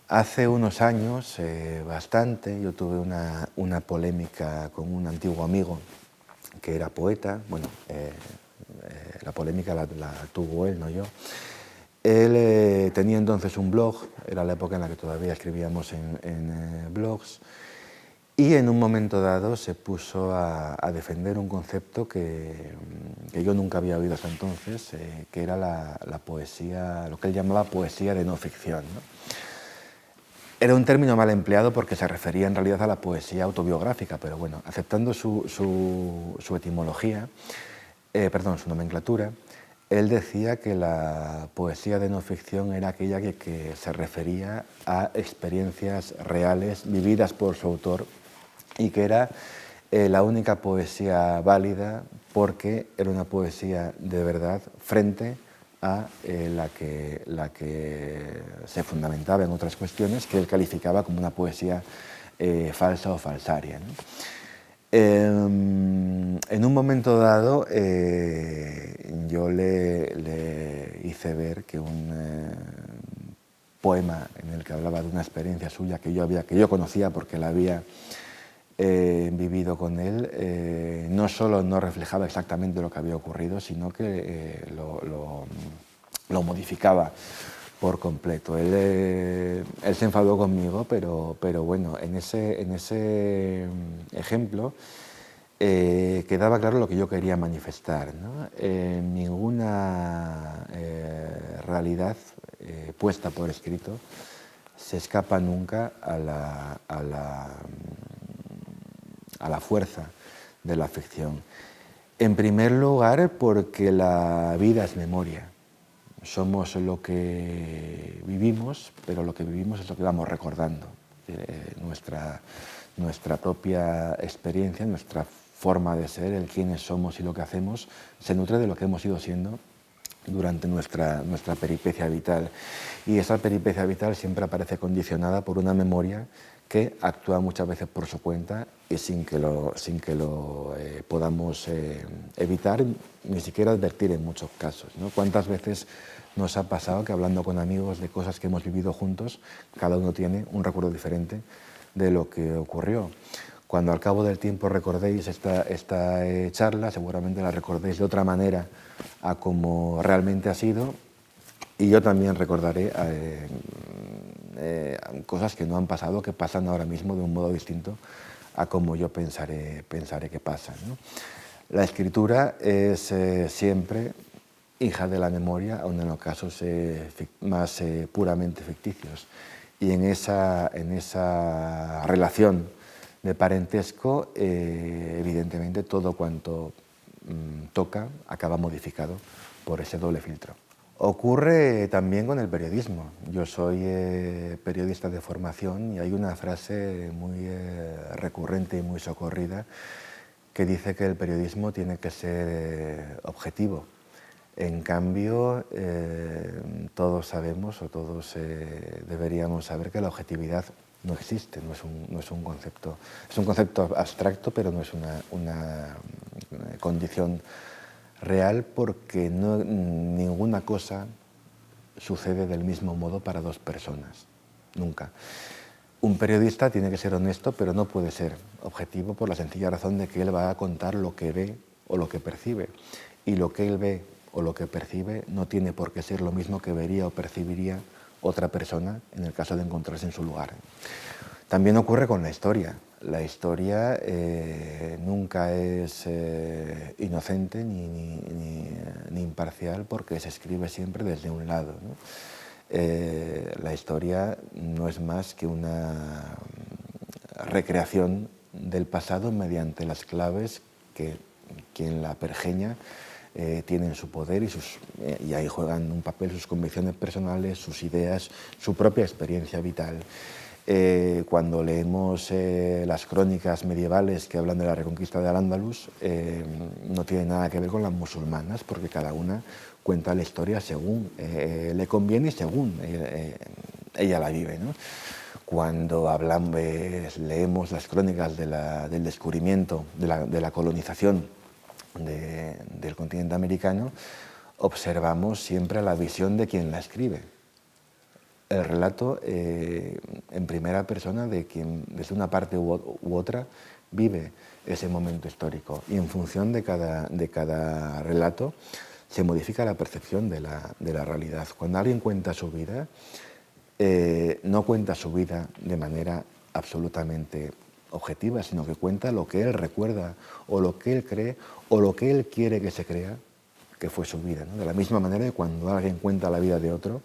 A: Hace unos años, bastante, yo tuve una polémica con un antiguo amigo que era poeta. Bueno, la polémica la tuvo él, no yo. Él tenía entonces un blog, era la época en la que todavía escribíamos en blogs, y en un momento dado se puso a defender un concepto que yo nunca había oído hasta entonces, que era la poesía, lo que él llamaba poesía de no ficción, ¿no? Era un término mal empleado porque se refería en realidad a la poesía autobiográfica, pero bueno, aceptando su etimología, su nomenclatura, él decía que la poesía de no ficción era aquella que se refería a experiencias reales vividas por su autor y que era la única poesía válida porque era una poesía de verdad frente a la que se fundamentaba en otras cuestiones que él calificaba como una poesía falsa o falsaria, ¿no? En un momento dado yo le hice ver que un poema en el que hablaba de una experiencia suya que yo conocía porque la había vivido con él, no solo no reflejaba exactamente lo que había ocurrido, sino que lo modificaba por completo. Él se enfadó conmigo, pero bueno, en ese ejemplo quedaba claro lo que yo quería manifestar, ¿no? Ninguna realidad puesta por escrito se escapa nunca a la fuerza de la ficción. En primer lugar, porque la vida es memoria. Somos lo que vivimos, pero lo que vivimos es lo que vamos recordando. Nuestra propia experiencia, nuestra forma de ser, el quiénes somos y lo que hacemos, se nutre de lo que hemos ido siendo durante nuestra peripecia vital. Y esa peripecia vital siempre aparece condicionada por una memoria que actúa muchas veces por su cuenta y sin que lo podamos evitar, ni siquiera advertir en muchos casos, ¿no? ¿Cuántas veces nos ha pasado que hablando con amigos de cosas que hemos vivido juntos, cada uno tiene un recuerdo diferente de lo que ocurrió? Cuando al cabo del tiempo recordéis esta charla, seguramente la recordéis de otra manera a como realmente ha sido, y yo también recordaré cosas que no han pasado, que pasan ahora mismo de un modo distinto a como yo pensaré que pasan, ¿no? La escritura es siempre hija de la memoria, aun en los casos más puramente ficticios. Y en esa relación de parentesco, evidentemente todo cuanto toca acaba modificado por ese doble filtro. Ocurre también con el periodismo. Yo soy periodista de formación y hay una frase muy recurrente y muy socorrida que dice que el periodismo tiene que ser objetivo. En cambio, todos sabemos o todos deberíamos saber que la objetividad no existe, no es un concepto. Es un concepto abstracto, pero no es una condición real porque ninguna cosa sucede del mismo modo para dos personas, nunca. Un periodista tiene que ser honesto, pero no puede ser objetivo por la sencilla razón de que él va a contar lo que ve o lo que percibe. Y lo que él ve o lo que percibe no tiene por qué ser lo mismo que vería o percibiría otra persona en el caso de encontrarse en su lugar. También ocurre con la historia. La historia nunca es inocente ni imparcial porque se escribe siempre desde un lado, ¿no? La historia no es más que una recreación del pasado mediante las claves que quien la pergeña tiene en su poder y ahí juegan un papel sus convicciones personales, sus ideas, su propia experiencia vital. Cuando leemos las crónicas medievales que hablan de la reconquista de Al-Ándalus, no tiene nada que ver con las musulmanas, porque cada una cuenta la historia según le conviene y según ella la vive, ¿no? Cuando leemos las crónicas del descubrimiento, de la colonización del continente americano, observamos siempre la visión de quien la escribe. El relato en primera persona de quien desde una parte u otra vive ese momento histórico y en función de cada relato se modifica la percepción de la realidad. Cuando alguien cuenta su vida, no cuenta su vida de manera absolutamente objetiva, sino que cuenta lo que él recuerda o lo que él cree o lo que él quiere que se crea que fue su vida, ¿no? De la misma manera que cuando alguien cuenta la vida de otro,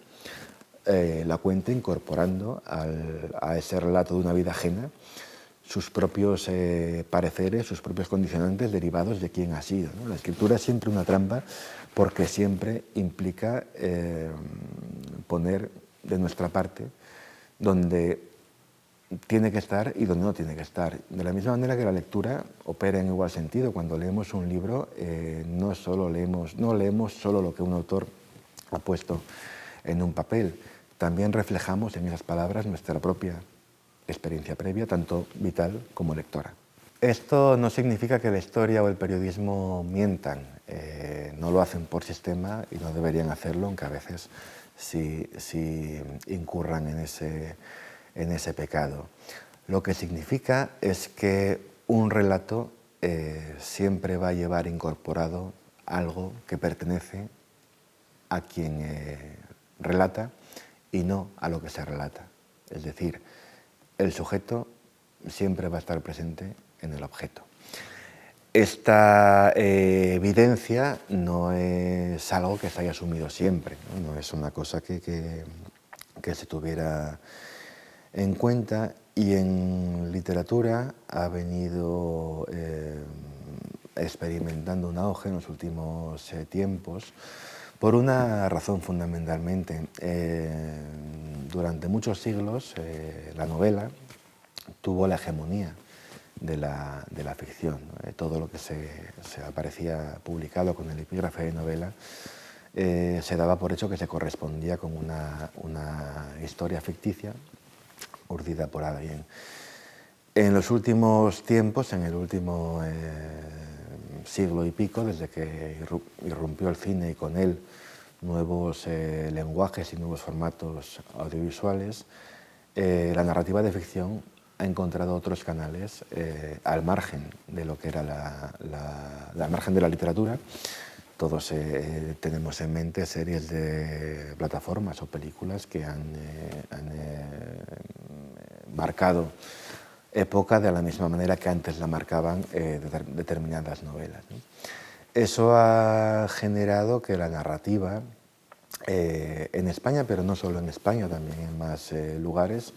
A: la cuenta incorporando a ese relato de una vida ajena sus propios pareceres, sus propios condicionantes derivados de quién ha sido, ¿no? La escritura es siempre una trampa porque siempre implica poner de nuestra parte donde tiene que estar y donde no tiene que estar. De la misma manera que la lectura opera en igual sentido. Cuando leemos un libro no leemos solo lo que un autor ha puesto en un papel, también reflejamos en esas palabras nuestra propia experiencia previa, tanto vital como lectora. Esto no significa que la historia o el periodismo mientan, no lo hacen por sistema y no deberían hacerlo, aunque a veces sí incurran en ese pecado. Lo que significa es que un relato siempre va a llevar incorporado algo que pertenece a quien relata y no a lo que se relata. Es decir, el sujeto siempre va a estar presente en el objeto. Esta evidencia no es algo que se haya asumido siempre, no es una cosa que se tuviera en cuenta, y en literatura ha venido experimentando un auge en los últimos tiempos por una razón fundamentalmente. Durante muchos siglos la novela tuvo la hegemonía de la ficción, ¿no? Todo lo que se aparecía publicado con el epígrafe de novela se daba por hecho que se correspondía con una historia ficticia urdida por alguien. En los últimos tiempos, en el último siglo y pico, desde que irrumpió el cine y con él nuevos lenguajes y nuevos formatos audiovisuales, la narrativa de ficción ha encontrado otros canales al margen de lo que era al margen de la literatura. Todos tenemos en mente series de plataformas o películas que han marcado época de la misma manera que antes la marcaban determinadas novelas, ¿no? Eso ha generado que la narrativa en España, pero no solo en España, también en más lugares,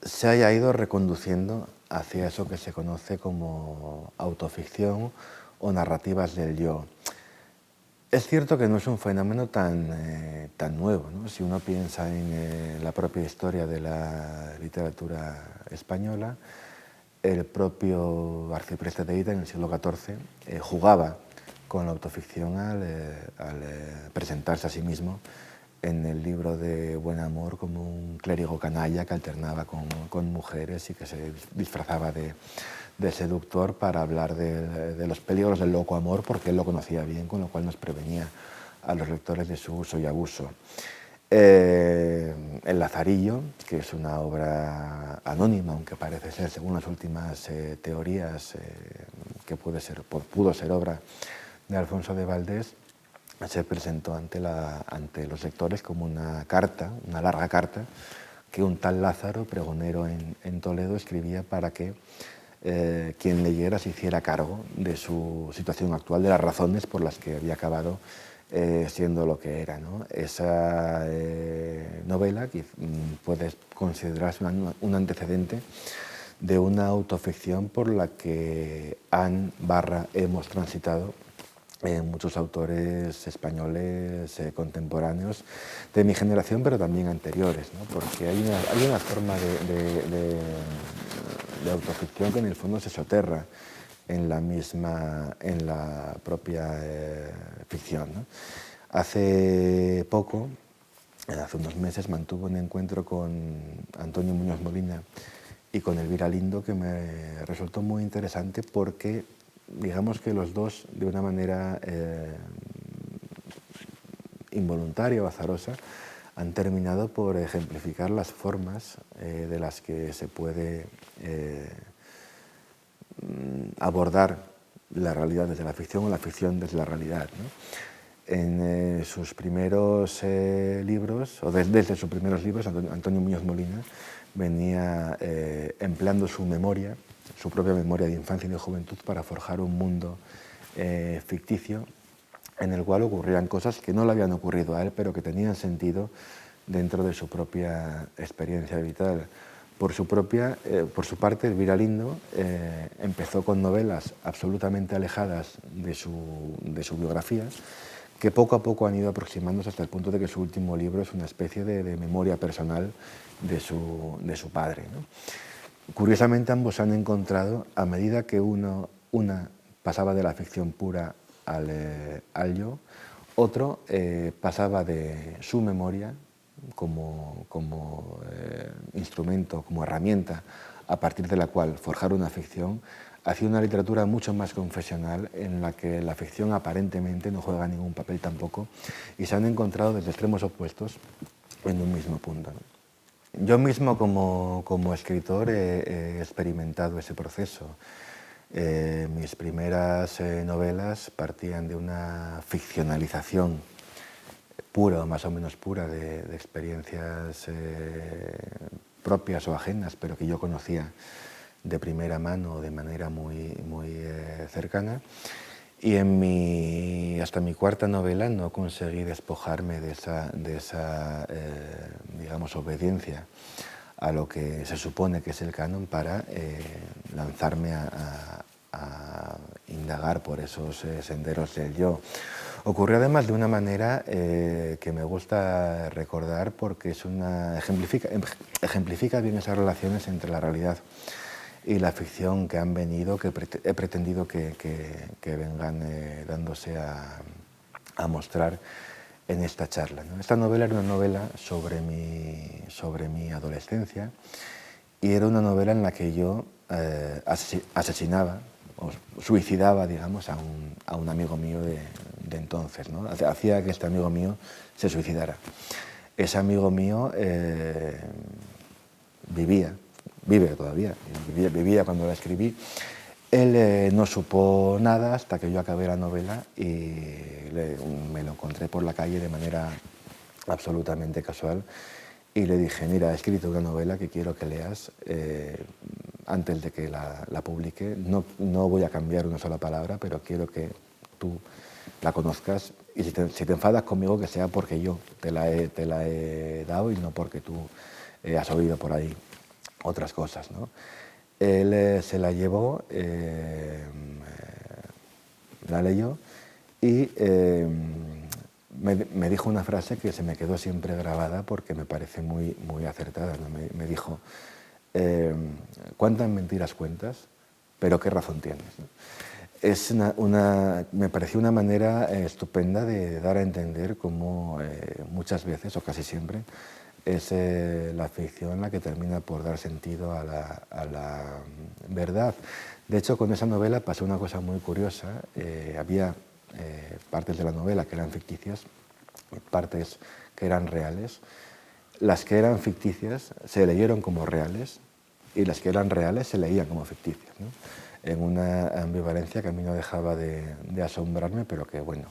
A: se haya ido reconduciendo hacia eso que se conoce como autoficción o narrativas del yo. Es cierto que no es un fenómeno tan nuevo, ¿no? Si uno piensa en la propia historia de la literatura española, el propio arcipreste de Hita en el siglo XIV jugaba con la autoficción al presentarse a sí mismo en el libro de Buen Amor como un clérigo canalla que alternaba con mujeres y que se disfrazaba de seductor para hablar de los peligros del loco amor, porque él lo conocía bien, con lo cual nos prevenía a los lectores de su uso y abuso. El Lazarillo, que es una obra anónima, aunque parece ser, según las últimas teorías, que pudo ser obra de Alfonso de Valdés, se presentó ante los lectores como una larga carta, que un tal Lázaro, pregonero en Toledo, escribía para que quien leyera se hiciera cargo de su situación actual, de las razones por las que había acabado siendo lo que era, ¿no? Esa novela que puede considerarse un antecedente de una autoficción por la que hemos transitado muchos autores españoles contemporáneos de mi generación, pero también anteriores, ¿no? Porque hay una forma de autoficción que en el fondo se soterra en la propia ficción, ¿no? Hace unos meses, mantuve un encuentro con Antonio Muñoz Molina y con Elvira Lindo que me resultó muy interesante porque, digamos que los dos, de una manera involuntaria o azarosa, han terminado por ejemplificar las formas de las que se puede abordar la realidad desde la ficción o la ficción desde la realidad, ¿no? En sus primeros libros, o desde sus primeros libros, Antonio Muñoz Molina venía empleando su memoria su propia memoria de infancia y de juventud para forjar un mundo ficticio en el cual ocurrían cosas que no le habían ocurrido a él, pero que tenían sentido dentro de su propia experiencia vital. Por su parte, Elvira Lindo empezó con novelas absolutamente alejadas de su biografía, que poco a poco han ido aproximándose hasta el punto de que su último libro es una especie de memoria personal de su padre, ¿no? Curiosamente, ambos se han encontrado a medida que una pasaba de la ficción pura al yo, otro pasaba de su memoria como instrumento, como herramienta a partir de la cual forjar una ficción, hacia una literatura mucho más confesional en la que la ficción aparentemente no juega ningún papel tampoco, y se han encontrado desde extremos opuestos en un mismo punto, ¿no? Yo mismo como escritor he experimentado ese proceso. Mis primeras novelas partían de una ficcionalización pura o más o menos pura de experiencias propias o ajenas, pero que yo conocía de primera mano, de manera muy cercana. Y hasta mi cuarta novela no conseguí despojarme de esa digamos, obediencia a lo que se supone que es el canon para lanzarme a indagar por esos senderos del yo. Ocurrió además de una manera que me gusta recordar porque ejemplifica bien esas relaciones entre la realidad y la ficción que han venido, que he pretendido que vengan dándose a mostrar en esta charla, ¿no? Esta novela era una novela sobre mi adolescencia, y era una novela en la que yo asesinaba o suicidaba, digamos, a un amigo mío de entonces, ¿no? Hacía que este amigo mío se suicidara. Ese amigo mío vive todavía, vivía cuando la escribí. Él no supo nada hasta que yo acabé la novela y me lo encontré por la calle de manera absolutamente casual y le dije: mira, he escrito una novela que quiero que leas antes de que la publique. No voy a cambiar una sola palabra, pero quiero que tú la conozcas, y si te enfadas conmigo, que sea porque yo te la he dado y no porque tú has oído por ahí otras cosas, ¿no? Él se la llevó, la leyó y me dijo una frase que se me quedó siempre grabada porque me parece muy acertada, ¿no? Me dijo: ¿cuántas mentiras cuentas? Pero ¿qué razón tienes, ¿no? Me pareció una manera estupenda de dar a entender cómo muchas veces, o casi siempre, es la ficción la que termina por dar sentido a la verdad. De hecho, con esa novela pasó una cosa muy curiosa. Había partes de la novela que eran ficticias, partes que eran reales. Las que eran ficticias se leyeron como reales y las que eran reales se leían como ficticias, ¿no? En una ambivalencia que a mí no dejaba de asombrarme, pero que, bueno,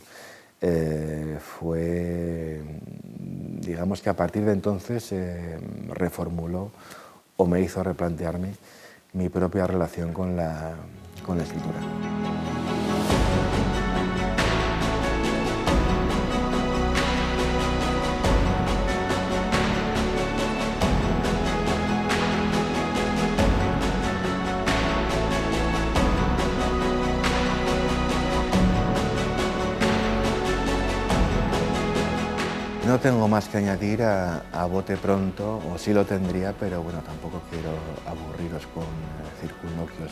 A: fue, digamos que a partir de entonces reformuló o me hizo replantearme mi propia relación con la escritura. No tengo más que añadir a bote pronto, o sí lo tendría, pero bueno, tampoco quiero aburriros con circunloquios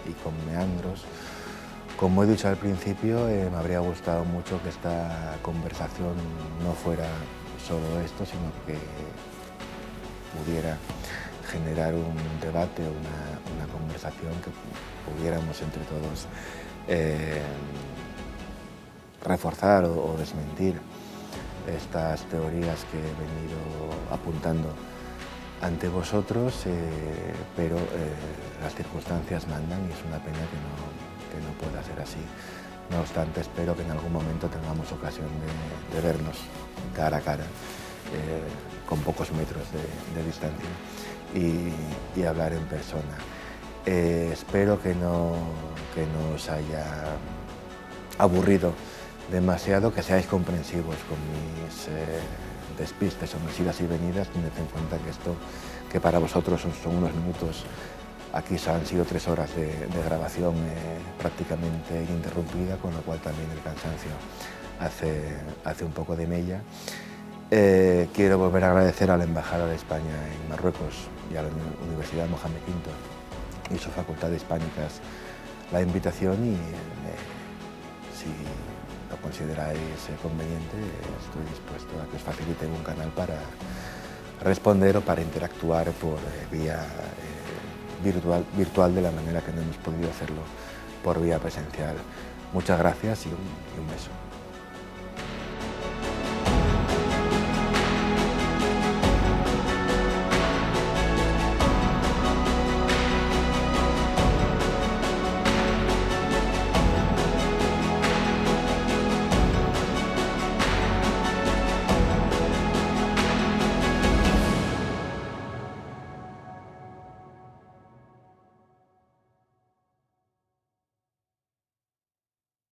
A: y con meandros. Como he dicho al principio, me habría gustado mucho que esta conversación no fuera solo esto, sino que pudiera generar un debate, una conversación que pudiéramos entre todos reforzar o desmentir estas teorías que he venido apuntando ante vosotros, pero las circunstancias mandan y es una pena que no pueda ser así. No obstante, espero que en algún momento tengamos ocasión de vernos cara a cara, con pocos metros de distancia, y hablar en persona. Espero que no os haya aburrido demasiado, que seáis comprensivos con mis despistes o mis idas y venidas. Tened en cuenta que esto, que para vosotros son unos minutos, aquí han sido 3 horas de grabación prácticamente ininterrumpida, con lo cual también el cansancio hace un poco de mella. Quiero volver a agradecer a la Embajada de España en Marruecos y a la Universidad Mohamed V y sus facultades hispánicas la invitación, y si lo consideráis conveniente, estoy dispuesto a que os faciliten un canal para responder o para interactuar por vía virtual de la manera que no hemos podido hacerlo por vía presencial. Muchas gracias y un beso.